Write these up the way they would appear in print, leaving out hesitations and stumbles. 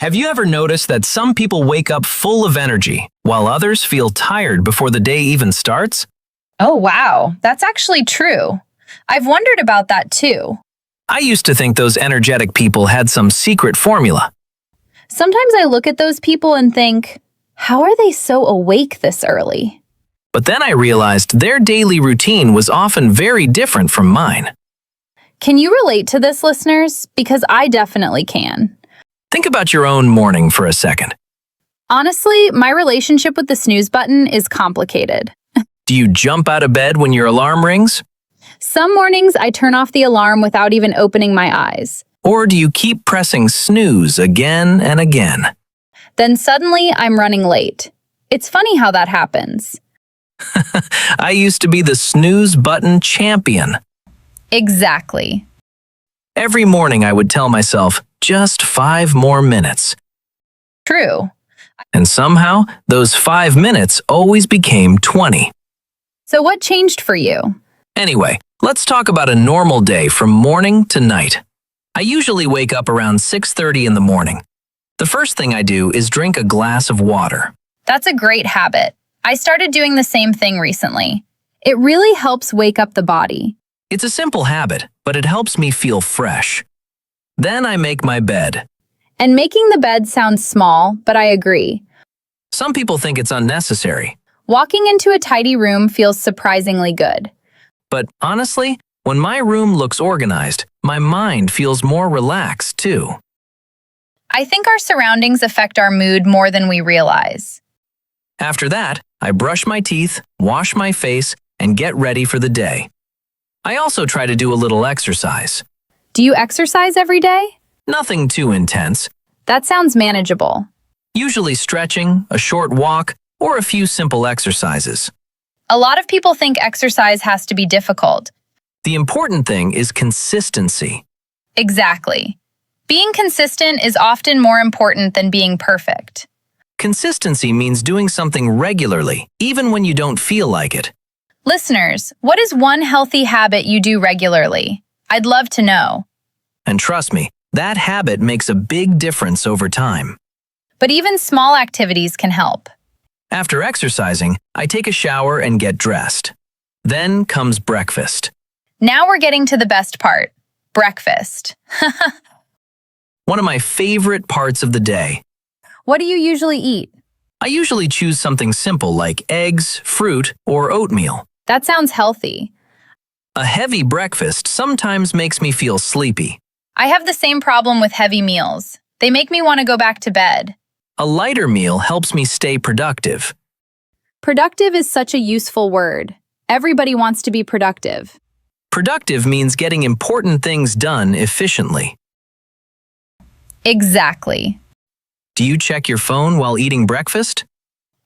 Have you ever noticed that some people wake up full of energy, while others feel tired before the day even starts? Oh, wow. That's actually true. I've wondered about that too. I used to think those energetic people had some secret formula. Sometimes I look at those people and think, how are they so awake this early? But then I realized their daily routine was often very different from mine. Can you relate to this, listeners? Because I definitely can. Think about your own morning for a second. Honestly, my relationship with the snooze button is complicated. Do you jump out of bed when your alarm rings? Some mornings I turn off the alarm without even opening my eyes. Or do you keep pressing snooze again and again? Then suddenly I'm running late. It's funny how that happens. I used to be the snooze button champion. Exactly. Every morning I would tell myself, just 5 more minutes. True. And somehow, those 5 minutes always became 20. So what changed for you? Anyway, let's talk about a normal day from morning to night. I usually wake up around 6:30 in the morning. The first thing I do is drink a glass of water. That's a great habit. I started doing the same thing recently. It really helps wake up the body. It's a simple habit, but it helps me feel fresh. Then I make my bed. And making the bed sounds small, but I agree. Some people think it's unnecessary. Walking into a tidy room feels surprisingly good. But honestly, when my room looks organized, my mind feels more relaxed too. I think our surroundings affect our mood more than we realize. After that, I brush my teeth, wash my face, and get ready for the day. I also try to do a little exercise. Do you exercise every day? Nothing too intense. That sounds manageable. Usually stretching, a short walk, or a few simple exercises. A lot of people think exercise has to be difficult. The important thing is consistency. Exactly. Being consistent is often more important than being perfect. Consistency means doing something regularly, even when you don't feel like it. Listeners, what is one healthy habit you do regularly? I'd love to know. And trust me, that habit makes a big difference over time. But even small activities can help. After exercising, I take a shower and get dressed. Then comes breakfast. Now we're getting to the best part, breakfast. One of my favorite parts of the day. What do you usually eat? I usually choose something simple like eggs, fruit, or oatmeal. That sounds healthy. A heavy breakfast sometimes makes me feel sleepy. I have the same problem with heavy meals. They make me want to go back to bed. A lighter meal helps me stay productive. Productive is such a useful word. Everybody wants to be productive. Productive means getting important things done efficiently. Exactly. Do you check your phone while eating breakfast?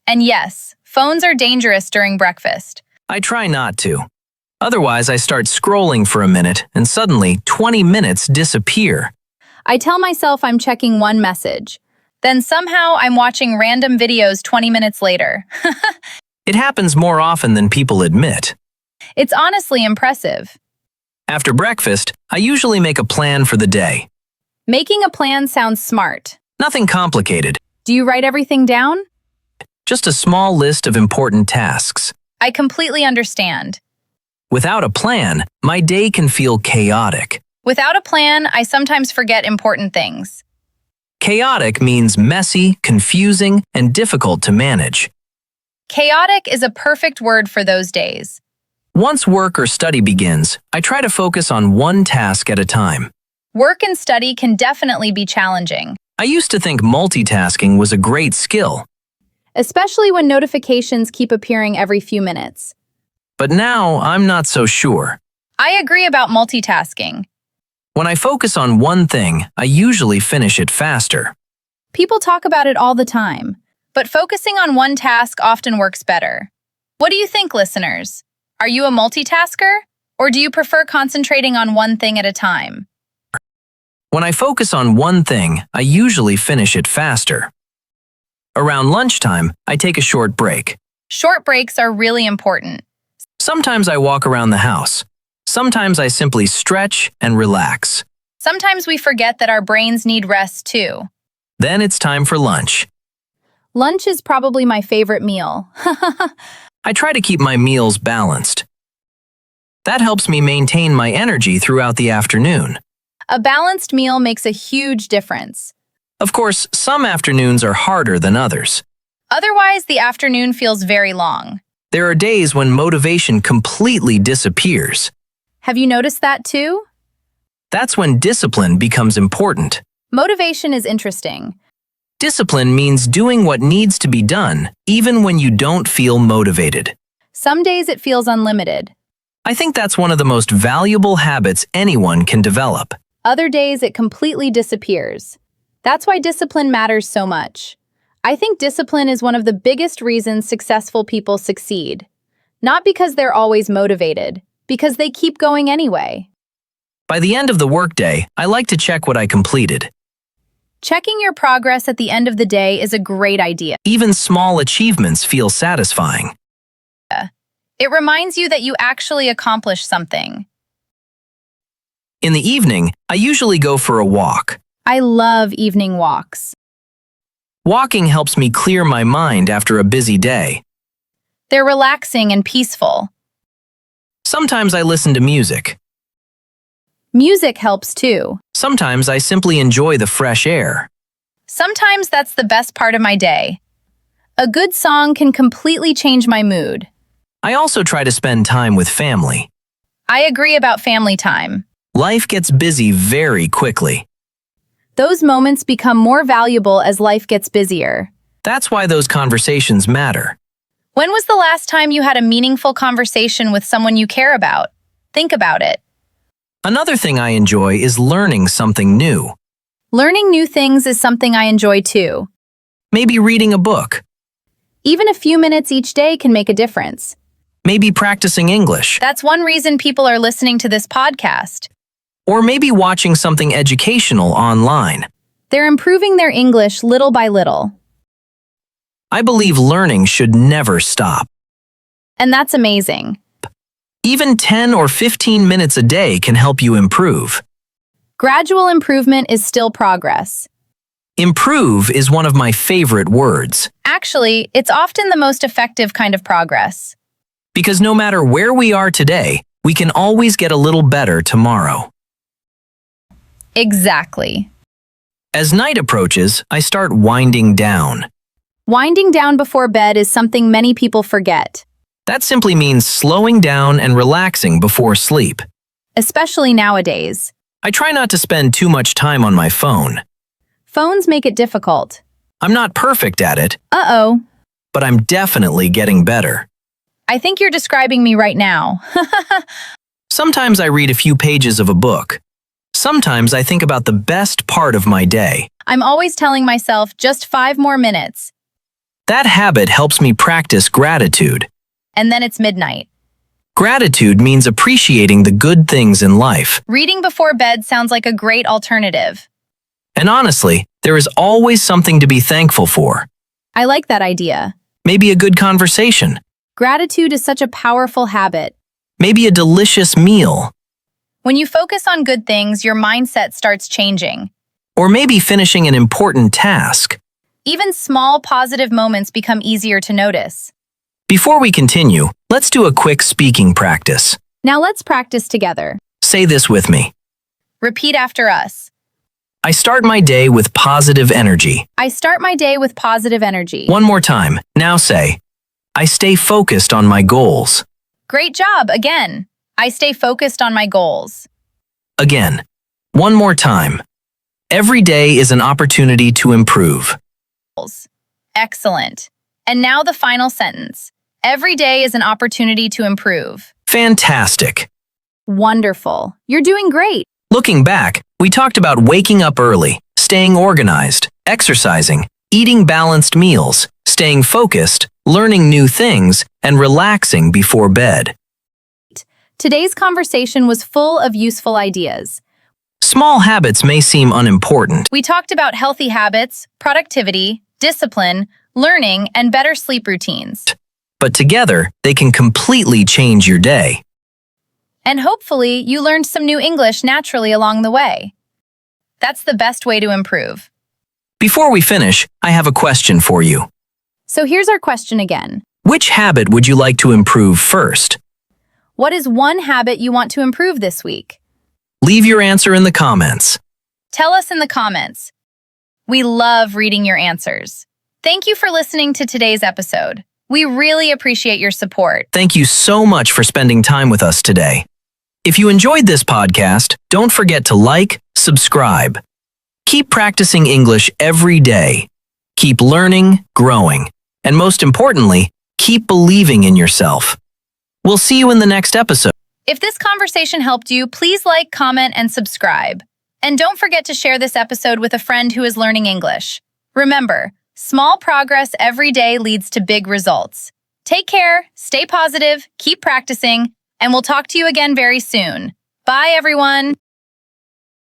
And yes, phones are dangerous during breakfast. I try not to. Otherwise, I start scrolling for a minute and suddenly 20 minutes disappear. I tell myself I'm checking one message. Then somehow I'm watching random videos 20 minutes later. It happens more often than people admit. It's honestly impressive. After breakfast, I usually make a plan for the day. Making a plan sounds smart. Nothing complicated, Do you write everything down? just a small list of important tasks. I completely understand. Without a plan, my day can feel chaotic. Without a plan, I sometimes forget important things. Chaotic means messy, confusing, and difficult to manage. Chaotic is a perfect word for those days. Once work or study begins, I try to focus on one task at a time. Work and study can definitely be challenging, I used to think multitasking was a great skill, especially when notifications keep appearing every few minutes. but now I'm not so sure. I agree about multitasking. When I focus on one thing, I usually finish it faster. People talk about it all the time, but focusing on one task often works better. What do you think, listeners? Are you a multitasker, or do you prefer concentrating on one thing at a time? When I focus on one thing, I usually finish it faster. Around lunchtime, I take a short break. Short breaks are really important. Sometimes I walk around the house. Sometimes I simply stretch and relax. Sometimes we forget that our brains need rest too. Then it's time for lunch. Lunch is probably my favorite meal. I try to keep my meals balanced. That helps me maintain my energy throughout the afternoon. A balanced meal makes a huge difference. Of course, some afternoons are harder than others. Otherwise, the afternoon feels very long. There are days when motivation completely disappears. Have you noticed that too? That's when discipline becomes important. Motivation is interesting. Discipline means doing what needs to be done, even when you don't feel motivated. Some days it feels unlimited. I think that's one of the most valuable habits anyone can develop. Other days it completely disappears. That's why discipline matters so much. I think discipline is one of the biggest reasons successful people succeed. Not because they're always motivated, because they keep going anyway. By the end of the workday, I like to check what I completed. Checking your progress at the end of the day is a great idea. Even small achievements feel satisfying. It reminds you that you actually accomplished something. In the evening, I usually go for a walk. I love evening walks. Walking helps me clear my mind after a busy day. They're relaxing and peaceful. Sometimes I listen to music. Music helps too. Sometimes I simply enjoy the fresh air. Sometimes that's the best part of my day. A good song can completely change my mood. I also try to spend time with family. I agree about family time. Life gets busy very quickly. Those moments become more valuable as life gets busier. That's why those conversations matter. When was the last time you had a meaningful conversation with someone you care about? Think about it. Another thing I enjoy is learning something new. Learning new things is something I enjoy too. Maybe reading a book. Even a few minutes each day can make a difference. Maybe practicing English. That's one reason people are listening to this podcast. Or maybe watching something educational online. They're improving their English little by little. I believe learning should never stop. And that's amazing. Even 10 or 15 minutes a day can help you improve. Gradual improvement is still progress. Improve is one of my favorite words. Actually, it's often the most effective kind of progress. Because no matter where we are today, we can always get a little better tomorrow. Exactly. As night approaches, I start winding down. Winding down before bed is something many people forget. That simply means slowing down and relaxing before sleep. Especially nowadays. I try not to spend too much time on my phone. Phones make it difficult. I'm not perfect at it, Uh-oh. but I'm definitely getting better. I think you're describing me right now. Sometimes I read a few pages of a book. Sometimes I think about the best part of my day. I'm always telling myself just 5 more minutes. That habit helps me practice gratitude. And then it's midnight. Gratitude means appreciating the good things in life. Reading before bed sounds like a great alternative. And honestly, there is always something to be thankful for. I like that idea. Maybe a good conversation. Gratitude is such a powerful habit. Maybe a delicious meal. When you focus on good things, your mindset starts changing. Or maybe finishing an important task. Even small positive moments become easier to notice. Before we continue, let's do a quick speaking practice. Now let's practice together. Say this with me. Repeat after us. I start my day with positive energy. I start my day with positive energy. One more time. Now say, I stay focused on my goals. Great job, again. I stay focused on my goals. Again. One more time. Every day is an opportunity to improve. Excellent. And now the final sentence. Every day is an opportunity to improve. Fantastic. Wonderful. You're doing great. Looking back, we talked about waking up early, staying organized, exercising, eating balanced meals, staying focused, learning new things, and relaxing before bed. Today's conversation was full of useful ideas. Small habits may seem unimportant, We talked about healthy habits, productivity, discipline, learning, and better sleep routines. but together they can completely change your day. And hopefully, you learned some new English naturally along the way. That's the best way to improve. Before we finish, I have a question for you. So here's our question again. Which habit would you like to improve first? What is one habit you want to improve this week? Leave your answer in the comments. Tell us in the comments. We love reading your answers. Thank you for listening to today's episode. We really appreciate your support. Thank you so much for spending time with us today. If you enjoyed this podcast, don't forget to like, subscribe. Keep practicing English every day. Keep learning, growing, and most importantly, keep believing in yourself. We'll see you in the next episode. If this conversation helped you, please like, comment, and subscribe. And don't forget to share this episode with a friend who is learning English. Remember, small progress every day leads to big results. Take care, stay positive, keep practicing, and we'll talk to you again very soon. Bye, everyone.